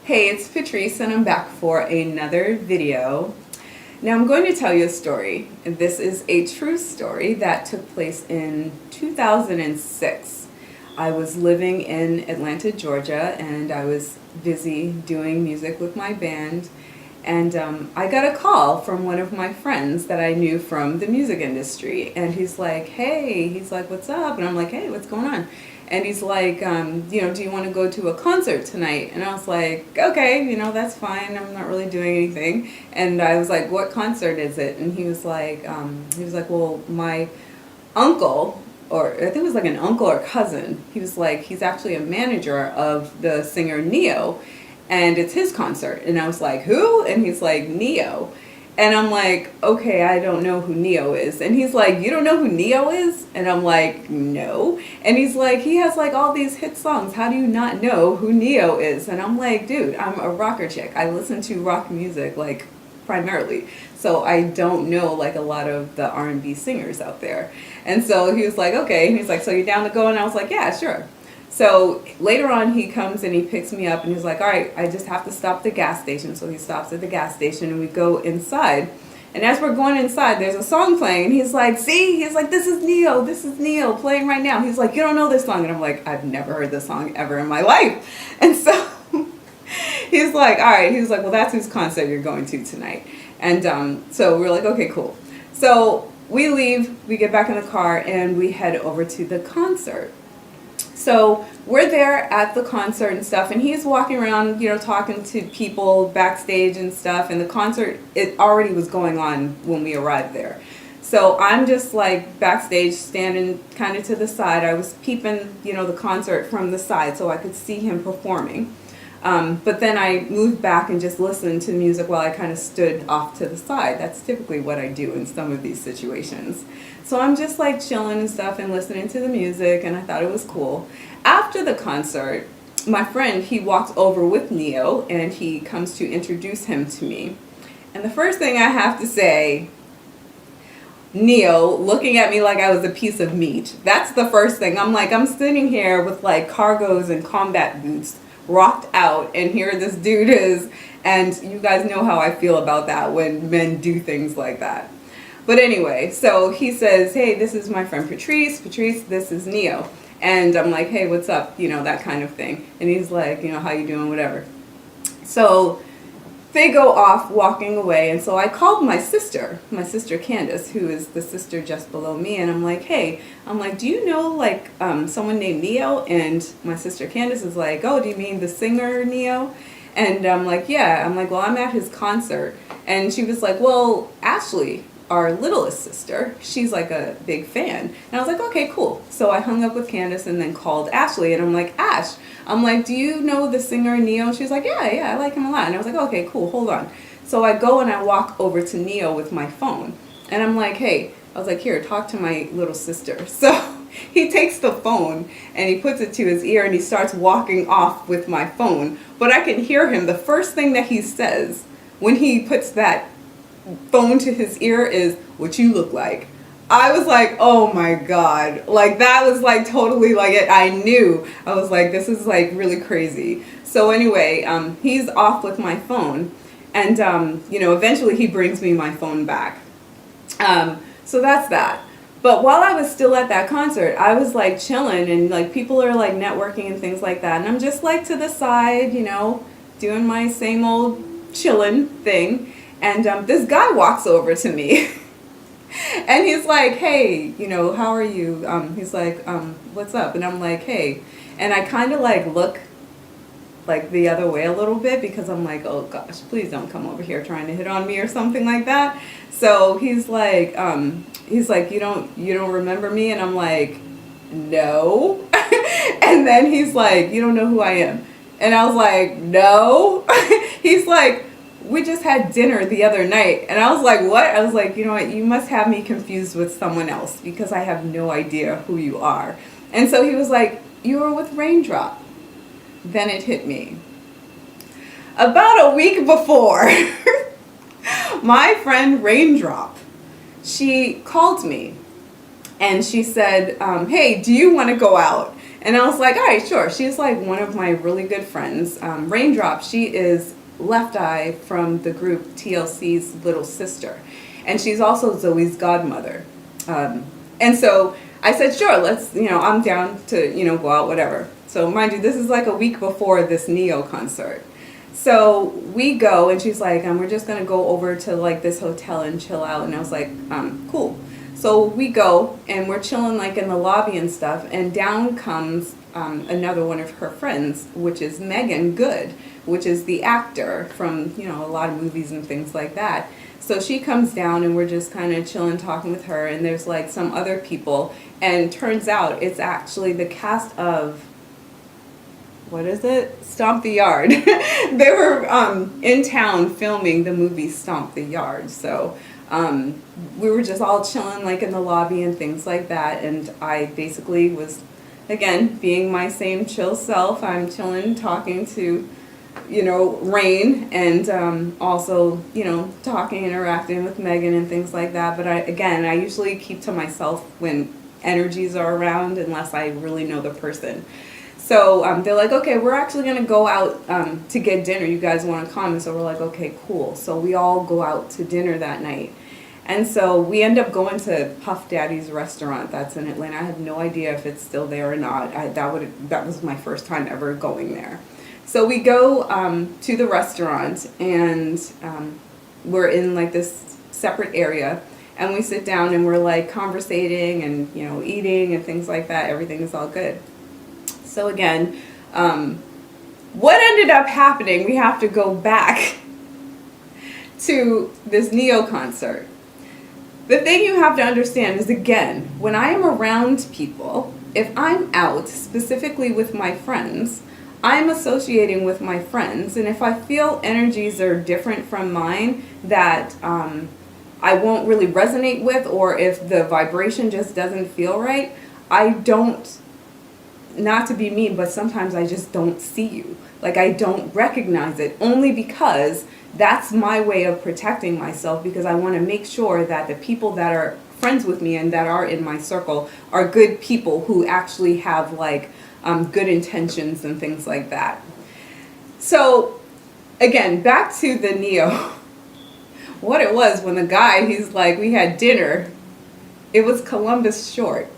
Hey, it's Patrice and I'm back for another video. Now I'm going to tell you a story. And this is a true story that took place in 2006. I was living in Atlanta, Georgia, and I was busy doing music with my band. And I got a call from one of my friends that I knew from the music industry. And he's like, hey, he's like, what's up? And I'm like, hey, what's going on? And he's like, do you want to go to a concert tonight? And I was like, okay, that's fine. I'm not really doing anything. And I was like, what concert is it? And he was like, well, my uncle, or I think it was like an uncle or cousin, he was like, he's actually a manager of the singer Neo, and it's his concert. And I was like, who? And he's like, Neo. And I'm like, okay, I don't know who Neo is. And he's like, you don't know who Neo is? And I'm like, no. And he's like, he has like all these hit songs. How do you not know who Neo is? And I'm like, dude, I'm a rocker chick. I listen to rock music like primarily. So I don't know like a lot of the R&B singers out there. And so he was like, okay. And he's like, so you're down to go? And I was like, yeah, sure. So later on he comes and he picks me up and he's like, all right, I just have to stop at the gas station. So he stops at the gas station and we go inside. And as we're going inside, there's a song playing. And he's like, see? He's like, this is Neo playing right now. He's like, you don't know this song. And I'm like, I've never heard this song ever in my life. And so he's like, all right. He was like, well, that's whose concert you're going to tonight. And so we're like, okay, cool. So we leave, we get back in the car and we head over to the concert. So we're there at the concert and stuff, and he's walking around, talking to people backstage and stuff, and the concert, it already was going on when we arrived there. So I'm just like backstage standing kind of to the side. I was peeping, the concert from the side so I could see him performing. But then I moved back and just listened to music while I kind of stood off to the side. That's typically what I do in some of these situations. So I'm just like chilling and stuff and listening to the music, and I thought it was cool. After the concert, my friend, he walks over with Neo and he comes to introduce him to me. And the first thing I have to say, Neo looking at me like I was a piece of meat. That's the first thing. I'm sitting here with like cargos and combat boots, rocked out, and here this dude is, and you guys know how I feel about that when men do things like that. But anyway, so he says, hey, this is my friend Patrice, this is Neo. And I'm like, hey, what's up? That kind of thing. And he's like, how you doing, whatever. So they go off walking away, and so I called my sister Candace, who is the sister just below me, and I'm like, hey, do you know like someone named Neo? And my sister Candace is like, oh, do you mean the singer Neo? And I'm like, yeah. I'm like, well, I'm at his concert. And she was like, well, Ashley, our littlest sister, she's like a big fan. And I was like, okay, cool. So I hung up with Candace and then called Ashley, and I'm like, Ash, do you know the singer Neo? She's like, yeah, I like him a lot. And I was like, okay, cool, hold on. So I go and I walk over to Neo with my phone, and I'm like, hey, I was like, here, talk to my little sister. So he takes the phone and he puts it to his ear and he starts walking off with my phone. But I can hear him. The first thing that he says when he puts that phone to his ear is, what you look like. I was like, oh my God. Like that was like totally like it. I knew. I was like, this is like really crazy. So anyway, he's off with my phone, and eventually he brings me my phone back. So that's that. But while I was still at that concert, I was like chilling, and like people are like networking and things like that. And I'm just like to the side, doing my same old chilling thing. And this guy walks over to me and he's like, hey, how are you? He's like, what's up? And I'm like, hey. And I kind of like look like the other way a little bit because I'm like, oh gosh, please don't come over here trying to hit on me or something like that. So he's like, you don't remember me? And I'm like, no. And then he's like, you don't know who I am? And I was like, no. He's like, we just had dinner the other night. And I was like, what? I was like, you know what? You must have me confused with someone else because I have no idea who you are. And so he was like, you were with Raindrop. Then it hit me. About a week before, my friend Raindrop, she called me and she said, hey, do you want to go out? And I was like, all right, sure. She's like one of my really good friends. Raindrop, she is Left Eye from the group TLC's little sister. And she's also Zoe's godmother. And so I said, sure, let's, I'm down to, go out, whatever. So mind you, this is like a week before this Neo concert. So we go, and she's like, we're just going to go over to like this hotel and chill out. And I was like, cool. So we go, and we're chilling like in the lobby and stuff. And down comes another one of her friends, which is Megan Good, which is the actor from, a lot of movies and things like that. So she comes down, and we're just kind of chilling, talking with her. And there's like some other people. And turns out it's actually the cast of, what is it? Stomp the Yard. They were in town filming the movie Stomp the Yard. So we were just all chilling like in the lobby and things like that. And I basically was, again, being my same chill self. I'm chilling, talking to, Rain, and also, talking, interacting with Megan and things like that. But I usually keep to myself when energies are around, unless I really know the person. So they're like, okay, we're actually going to go out to get dinner. You guys want to come? And so we're like, okay, cool. So we all go out to dinner that night. And so we end up going to Puff Daddy's restaurant that's in Atlanta. I have no idea if it's still there or not. That was my first time ever going there. So we go to the restaurant, and we're in like this separate area. And we sit down, and we're like conversating and, eating and things like that. Everything is all good. So again, what ended up happening, we have to go back to this Neo concert. The thing you have to understand is, again, when I am around people, if I'm out specifically with my friends, I'm associating with my friends. And if I feel energies are different from mine that I won't really resonate with, or if the vibration just doesn't feel right, I don't, not to be mean, but sometimes I just don't see you. Like, I don't recognize it, only because that's my way of protecting myself, because I want to make sure that the people that are friends with me and that are in my circle are good people who actually have like good intentions and things like that. So again, back to the Neo. What it was, when the guy, he's like, we had dinner, it was Columbus Short.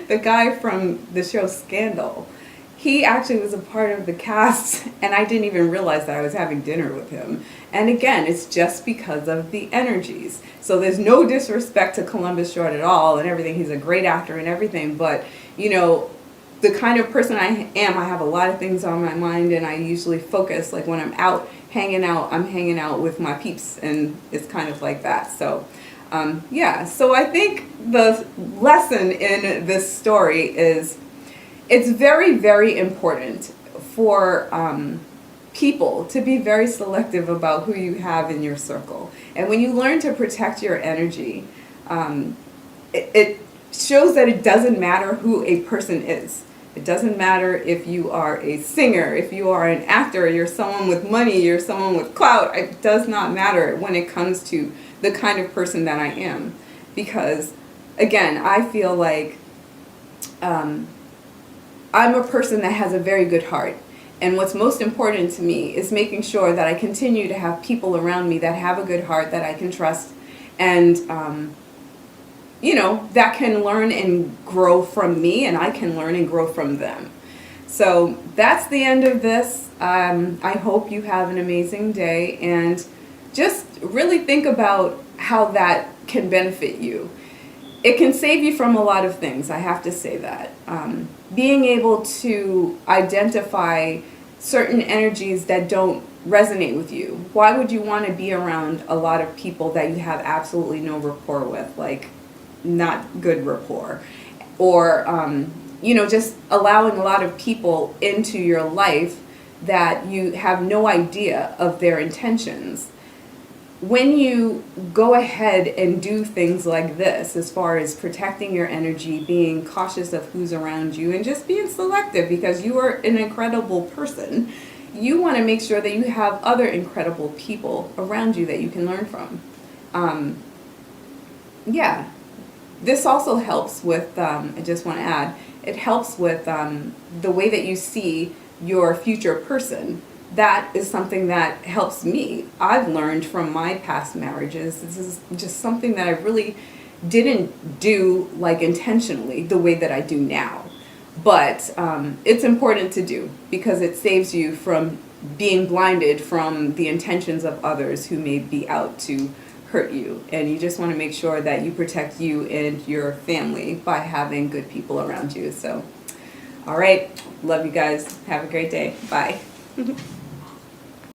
The guy from the show Scandal. He actually was a part of the cast, and I didn't even realize that I was having dinner with him. And again, it's just because of the energies. So there's no disrespect to Columbus Short at all and everything. He's a great actor and everything, but the kind of person I am, I have a lot of things on my mind, and I usually focus, like when I'm out hanging out, I'm hanging out with my peeps, and it's kind of like that. So so I think the lesson in this story is, it's very, very important for people to be very selective about who you have in your circle. And when you learn to protect your energy, it shows that it doesn't matter who a person is. It doesn't matter if you are a singer, if you are an actor, you're someone with money, you're someone with clout. It does not matter when it comes to the kind of person that I am. Because, again, I feel like I'm a person that has a very good heart. And what's most important to me is making sure that I continue to have people around me that have a good heart, that I can trust, and, that can learn and grow from me, and I can learn and grow from them. So that's the end of this. I hope you have an amazing day, and just really think about how that can benefit you. It can save you from a lot of things, I have to say that. Being able to identify certain energies that don't resonate with you. Why would you want to be around a lot of people that you have absolutely no rapport with, like not good rapport? Or, just allowing a lot of people into your life that you have no idea of their intentions. When you go ahead and do things like this, as far as protecting your energy, being cautious of who's around you, and just being selective, because you are an incredible person, you want to make sure that you have other incredible people around you that you can learn from. This also helps with, I just want to add, it helps with the way that you see your future person. That is something that helps me. I've learned from my past marriages. This is just something that I really didn't do like intentionally the way that I do now. But it's important to do because it saves you from being blinded from the intentions of others who may be out to hurt you. And you just want to make sure that you protect you and your family by having good people around you. So, all right. Love you guys. Have a great day. Bye.